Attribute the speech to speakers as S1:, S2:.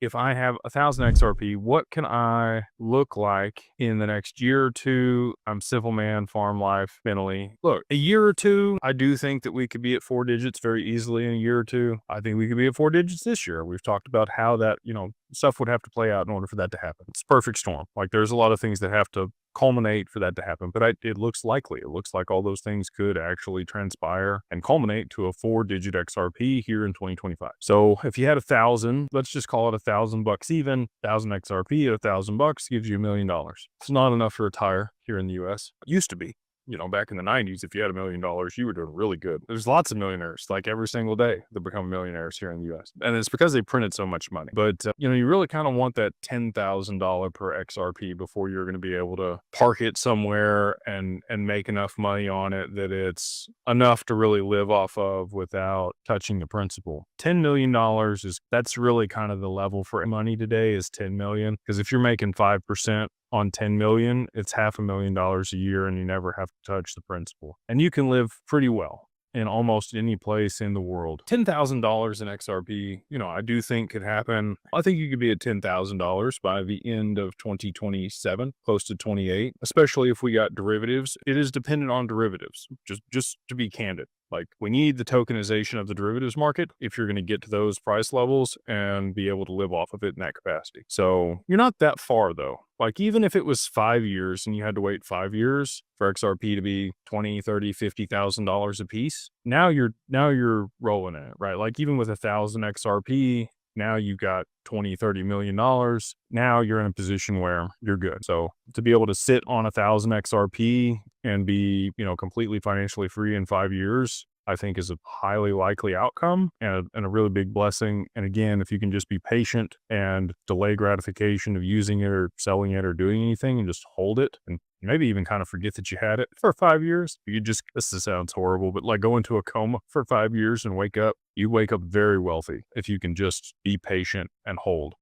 S1: if I have 1,000 XRP, what can I look like in the next year or two? I'm simple man, farm life, mentally. Look, a year or two, I do think that we could be at 4 digits very easily in a year or two. I think we could be at 4 digits this year. We've talked about how that, stuff would have to play out in order for that to happen. It's a perfect storm. Like there's a lot of things that have to culminate for that to happen. But it looks likely. It looks like all those things could actually transpire and culminate to a 4 digit XRP here in 2025. So if you had 1,000, let's just call it $1,000 even. 1,000 XRP at $1,000 gives you $1,000,000. It's not enough to retire here in the US. It used to be. Back in the 90s, if you had $1,000,000, you were doing really good. There's lots of millionaires, like every single day, that become millionaires here in the US. And it's because they printed so much money. But, you really kind of want that $10,000 per XRP before you're going to be able to park it somewhere and make enough money on it that it's enough to really live off of without touching the principal. $10 million that's really kind of the level for money today is 10 million. Because if you're making 5%, on 10 million, it's $500,000 a year and you never have to touch the principal. And you can live pretty well in almost any place in the world. $10,000 in XRP, I do think could happen. I think you could be at $10,000 by the end of 2027, close to 28, especially if we got derivatives. It is dependent on derivatives, just to be candid. Like we need the tokenization of the derivatives market if you're going to get to those price levels and be able to live off of it in that capacity. So you're not that far though. Like even if it was 5 years and you had to wait 5 years for XRP to be $20, $30, $50,000 a piece, now you're rolling in it, right? Like even with 1,000 XRP, now you've got 20, $30 million. Now you're in a position where you're good. So to be able to sit on 1,000 XRP and be, completely financially free in 5 years, I think is a highly likely outcome and a really big blessing. And again, if you can just be patient and delay gratification of using it or selling it or doing anything and just hold it and maybe even kind of forget that you had it for 5 years. This sounds horrible, but like go into a coma for 5 years and wake up, you wake up very wealthy if you can just be patient and hold.